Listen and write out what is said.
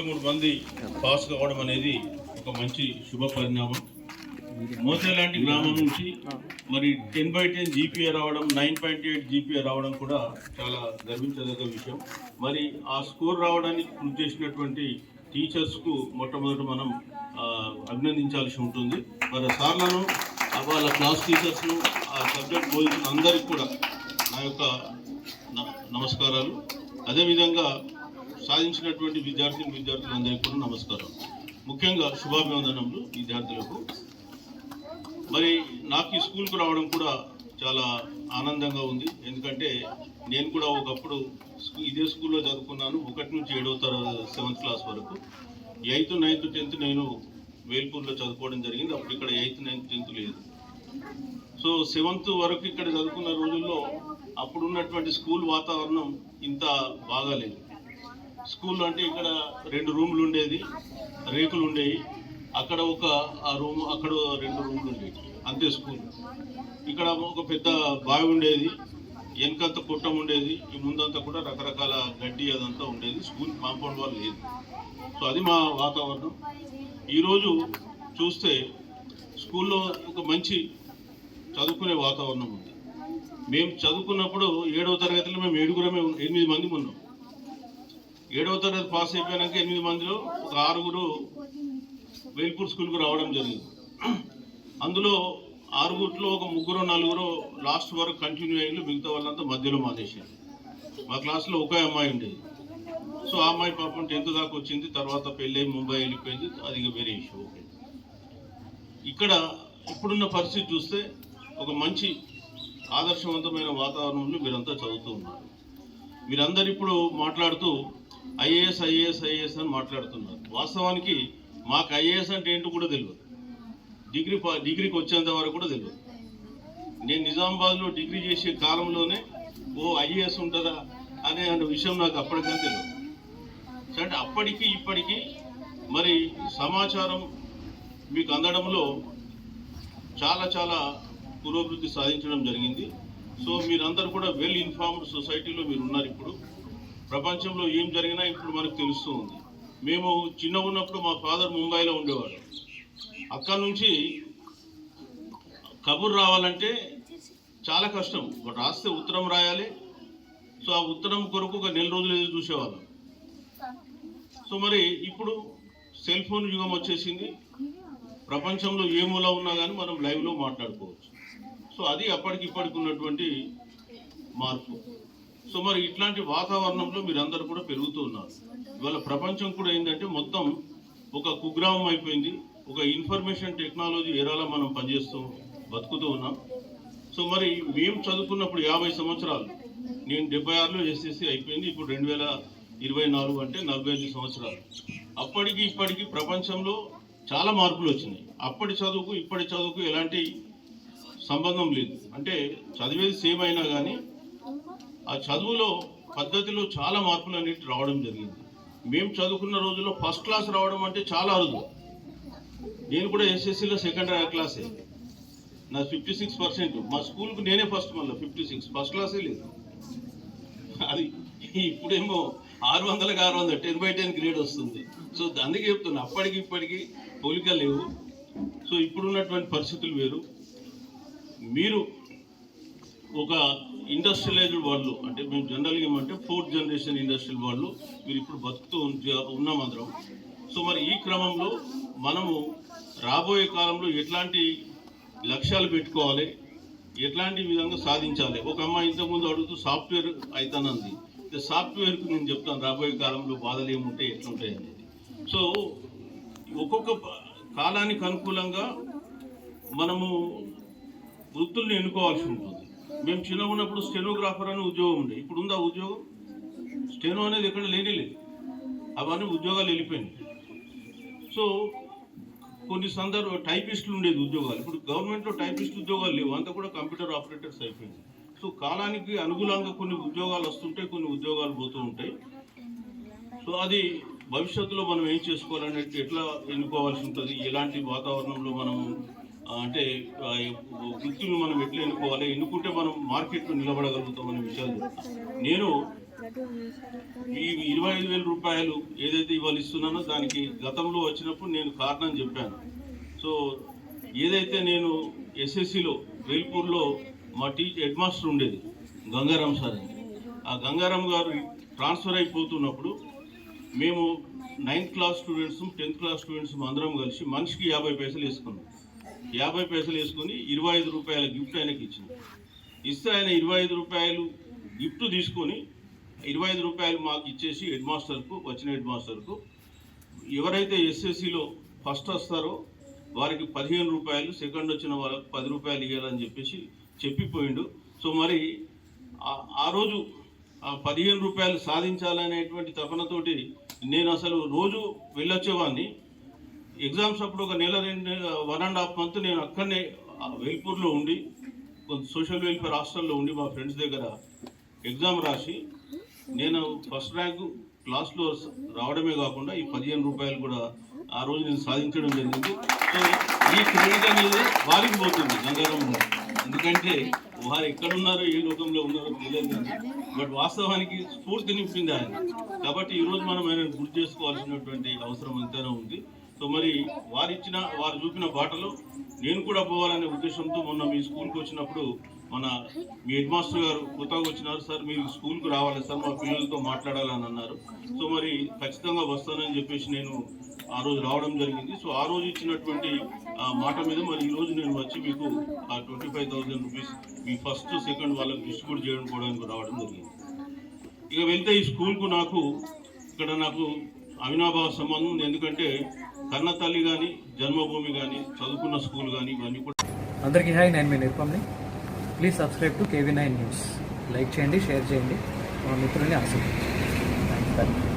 23 మంది పాస్ కావడం అనేది ఒక మంచి శుభ పరిణామం. మోతే లాంటి గ్రామం నుంచి మరి 10/10 జీపీఏ రావడం, 9.8 జీపీఏ రావడం కూడా చాలా గర్వించదగ్గ విషయం. మరి ఆ స్కోర్ రావడానికి కృషి చేసినటువంటి టీచర్స్కు మొట్టమొదటి మనం అభినందించాల్సి ఉంటుంది. మరి సార్లను, వాళ్ళ క్లాస్ టీచర్స్ను, ఆ సబ్జెక్ట్ బోధించిన అందరికీ కూడా నా యొక్క నమస్కారాలు. అదేవిధంగా సాధించినటువంటి విద్యార్థులందరికీ కూడా నమస్కారం. ముఖ్యంగా శుభాభివందనములు విద్యార్థులకు. మరి నాకు ఈ స్కూల్కు రావడం కూడా చాలా ఆనందంగా ఉంది. ఎందుకంటే నేను కూడా ఒకప్పుడు ఇదే స్కూల్లో చదువుకున్నాను. 1 నుంచి 7వ తరగతి 7th క్లాస్ వరకు. 8th, 9th, 10th నేను వేల్పూర్లో చదువుకోవడం జరిగింది. అప్పుడు ఇక్కడ 8th, 9th, 10th లేదు. సో 7th వరకు ఇక్కడ చదువుకున్న రోజుల్లో అప్పుడు ఉన్నటువంటి స్కూల్ వాతావరణం ఇంత బాగాలేదు. స్కూల్లో అంటే ఇక్కడ 2 రూములు ఉండేది, రేకులు ఉండేవి. అక్కడ ఆ రూమ్, అక్కడ 2 రూములు ఉండేవి, అంతే స్కూల్. ఇక్కడ ఒక పెద్ద బావి ఉండేది, వెనకంతా కుట్టం ఉండేది, ఈ ముందంతా కూడా రకరకాల గడ్డి అదంతా ఉండేది. స్కూల్ కాంపౌండ్ వాల్ లేదు. సో అది మా వాతావరణం. ఈరోజు చూస్తే స్కూల్లో ఒక మంచి చదువుకునే వాతావరణం ఉంది. మేము చదువుకున్నప్పుడు 7వ తరగతిలో మేము 8 మంది ఉన్నాం. 7వ తరగతి పాస్ అయిపోయాక 8 మందిలో ఒక 6 వేల్పూర్ స్కూల్కు రావడం జరిగింది. అందులో 6లో ఒక 3-4 లాస్ట్ వరకు కంటిన్యూ అయ్యింది. మిగతా వాళ్ళంతా మధ్యలో మానేసారు. మా క్లాస్లో ఒకే అమ్మాయి ఉండేది. సో ఆ అమ్మాయి పాపం 10th దాకా వచ్చింది. తర్వాత పెళ్ళి ముంబై వెళ్ళిపోయింది. అది ఇక వేరే ఇష్యూ. ఓకే, ఇక్కడ ఇప్పుడున్న పరిస్థితి చూస్తే ఒక మంచి ఆదర్శవంతమైన వాతావరణంలో మీరంతా చదువుతూ ఉన్నారు. మీరందరూ ఇప్పుడు మాట్లాడుతూ ఐఏఎస్ అని మాట్లాడుతున్నారు. వాస్తవానికి మాకు ఐఏఎస్ అంటే ఏంటో కూడా తెలియదు. డిగ్రీకి వచ్చేంత వరకు కూడా తెలియదు. నేను నిజామాబాద్లో డిగ్రీ చేసే కాలంలోనే ఐఏఎస్ ఉంటుందా అనే విషయం నాకు అప్పటికే తెలియదు. అంటే అప్పటికి ఇప్పటికీ మరి సమాచారం మీకు అందడంలో చాలా పురోభివృద్ధి సాధించడం జరిగింది. సో మీరందరూ కూడా వెల్ ఇన్ఫార్మ్డ్ సొసైటీలో మీరు ఉన్నారు. ఇప్పుడు ప్రపంచంలో ఏం జరిగినా ఇప్పుడు మనకు తెలుస్తూ ఉంది. మేము చిన్నగా ఉన్నప్పుడు మా ఫాదర్ ముంబైలో ఉండేవాడు. అక్కడ నుంచి కబుర్ రావాలంటే చాలా కష్టం. రాస్తే ఉత్తరం రాయాలి. సో ఆ ఉత్తరం కొరకు ఒక 1 రోజులు ఎదురు చూసేవాళ్ళం. సో మరి ఇప్పుడు సెల్ ఫోన్ యుగం వచ్చేసింది. ప్రపంచంలో ఏ మూల ఉన్నా కానీ మనం లైవ్లో మాట్లాడుకోవచ్చు. సో అది అప్పటికి ఇప్పటికి ఉన్నటువంటి మార్పు. సో మరి ఇట్లాంటి వాతావరణంలో మీరందరూ కూడా పెరుగుతూ ఉన్నారు. ఇవాళ ప్రపంచం కూడా ఏంటంటే మొత్తం ఒక కుగ్రామం అయిపోయింది. ఒక ఇన్ఫర్మేషన్ టెక్నాలజీ ఏరాలో మనం పనిచేస్తూ బతుకుతూ ఉన్నాం. సో మరి మేము చదువుకున్నప్పుడు 50 సంవత్సరాలు, నేను 76లో ఎస్ఎస్సి అయిపోయింది. ఇప్పుడు 2024 అంటే 45 సంవత్సరాలు. అప్పటికి ఇప్పటికి ప్రపంచంలో చాలా మార్పులు వచ్చినాయి. అప్పటి చదువుకు ఇప్పటి చదువుకు ఎలాంటి సంబంధం లేదు. అంటే చదివేది సేమ్ అయినా కానీ ఆ చదువులో పద్ధతిలో చాలా మార్పులు అనేవి రావడం జరిగింది. మేము చదువుకున్న రోజుల్లో ఫస్ట్ క్లాస్ రావడం అంటే చాలా అరుదు. నేను కూడా ఎస్ఎస్సిలో 2nd క్లాసే. నా 56%. మా స్కూల్కు నేనే ఫస్ట్. మళ్ళీ 56 ఫస్ట్ క్లాసే లేదు. అది ఇప్పుడేమో 600కి 600 10/10 గ్రేడ్ వస్తుంది. సో అందుకే చెప్తున్నా, అప్పటికి ఇప్పటికీ పోలిక లేవు. సో ఇప్పుడున్నటువంటి పరిస్థితులు వేరు. మీరు ఒక ఇండస్ట్రియలైజ్డ్ వాళ్ళు, అంటే మేము జనరల్గా ఏమంటే 4th జనరేషన్ ఇండస్ట్రియల్ వాళ్ళు మీరు ఇప్పుడు బతుకుతూ ఉన్నాం అందరం. సో మరి ఈ క్రమంలో మనము రాబోయే కాలంలో ఎట్లాంటి లక్ష్యాలు పెట్టుకోవాలి, ఎట్లాంటి విధంగా సాధించాలి. ఒక అమ్మాయి ఇంతకుముందు అడుగుతూ సాఫ్ట్వేర్ అవుతానంది. సాఫ్ట్వేర్కు నేను చెప్తాను రాబోయే కాలంలో బాధలు ఏముంటాయి, ఎట్లుంటాయి అనేది. సో ఒక్కొక్క కాలానికి అనుకూలంగా మనము వృత్తుల్ని ఎన్నుకోవాల్సి ఉంటుంది. మేము చిన్నగా ఉన్నప్పుడు స్టెనోగ్రాఫర్ అని ఉద్యోగం ఉండే. ఇప్పుడు ఉందా ఉద్యోగం? స్టెనో అనేది ఎక్కడ లేదు. అవన్నీ ఉద్యోగాలు వెళ్ళిపోయినాయి. సో కొన్ని టైపిస్టులు ఉండేది ఉద్యోగాలు. ఇప్పుడు గవర్నమెంట్లో టైపిస్ట్ ఉద్యోగాలు లేవు, అంతా కూడా కంప్యూటర్ ఆపరేటర్స్ అయిపోయింది. సో కాలానికి అనుగుణంగా కొన్ని ఉద్యోగాలు వస్తుంటాయి, కొన్ని ఉద్యోగాలు పోతూ ఉంటాయి. సో అది భవిష్యత్తులో మనం ఏం చేసుకోవాలనేది ఎట్లా ఎన్నుకోవాల్సి ఉంటుంది, ఎలాంటి వాతావరణంలో మనము అంటే వృత్తులు మనం ఎట్లా ఎన్నుకోవాలి, ఎన్నుకుంటే మనం మార్కెట్లో నిలబడగలుగుతాం అనే విషయాలు చెప్తాను. నేను ఈ 25,000 రూపాయలు ఏదైతే ఇవాళ ఇస్తున్నానో దానికి గతంలో వచ్చినప్పుడు నేను కారణం చెప్పాను. సో ఏదైతే నేను ఎస్ఎస్సిలో వేల్పూర్లో మా హెడ్ మాస్టర్ ఉండేది గంగారాం సార్ అని, ఆ గంగారాం గారు ట్రాన్స్ఫర్ అయిపోతున్నప్పుడు మేము 9th class students 10th class students అందరం కలిసి మనిషికి 50 పైసలు వేసుకున్నాం. 50 పైసలు వేసుకొని 25 రూపాయల గిఫ్ట్ ఆయనకి ఇచ్చాం. ఇస్తే ఆయన 25 రూపాయలు గిఫ్ట్ తీసుకొని 25 రూపాయలు మాకు ఇచ్చేసి వచ్చిన హెడ్ మాస్టర్కు ఎవరైతే ఎస్ఎస్సిలో ఫస్ట్ వస్తారో వారికి 15 రూపాయలు, సెకండ్ వచ్చిన వాళ్ళకి 10 రూపాయలు ఇవ్వాలని చెప్పేసి చెప్పిపోయిండు. సో మరి ఆ రోజు ఆ 15 రూపాయలు సాధించాలనేటువంటి తపనతోటి నేను అసలు రోజు వెళ్ళొచ్చేవాడిని. ఎగ్జామ్స్ అప్పుడు ఒక నెల 1.5 మంత్ నేను అక్కడనే వేల్పూర్లో ఉండి కొంత సోషల్ వెల్ఫేర్ హాస్టల్లో ఉండి మా ఫ్రెండ్స్ దగ్గర ఎగ్జామ్ రాసి నేను ఫస్ట్ ర్యాంకు క్లాస్లో రావడమే కాకుండా ఈ 15 రూపాయలు కూడా ఆ రోజు నేను సాధించడం జరిగింది. సో ఈ క్రెడిట్ అనేది వారికి పోతుంది గంగారాం గారు, ఎందుకంటే వారు ఎక్కడున్నారో ఏ లోకంలో ఉన్నారో తెలియదు కానీ బట్ వాస్తవానికి స్ఫూర్తి నింపింది ఆయన. కాబట్టి ఈరోజు మనం ఆయన గుర్తు చేసుకోవాల్సినటువంటి అవసరం ఎంతైనా ఉంది. సో మరి వారు చూపిన బాటలో నేను కూడా పోవాలనే ఉద్దేశంతో మొన్న మీ స్కూల్కి వచ్చినప్పుడు మీ హెడ్ మాస్టర్ గారు కొత్తగా వచ్చినారు, సార్ మీరు స్కూల్కి రావాలి సార్, మా పిల్లలతో మాట్లాడాలని అన్నారు. సో మరి ఖచ్చితంగా వస్తానని చెప్పేసి నేను ఆ రోజు రావడం జరిగింది. సో ఆ రోజు ఇచ్చినటువంటి మాట మీద మరి ఈరోజు నేను వచ్చి మీకు ఆ 25,000 రూపీస్ మీ ఫస్ట్ సెకండ్ వాళ్ళకి డిస్ట్రిబ్యూట్ చేయడానికి రావడం జరిగింది. ఇక వెళ్తే ఈ స్కూల్కు నాకు అవినాభావ సంబంధం ఉంది. ఎందుకంటే కన్నతల్లి కానీ జన్మభూమి కానీ చదువుకున్న స్కూల్ కానీ ఇవన్నీ కూడా. అందరికీ హాయ్, నేను మీ నిర్పమ్ని. Please subscribe to KV9 news. Like చేయండి, షేర్ చేయండి, మా మిత్రుల్ని ఆశించండి. Thank you.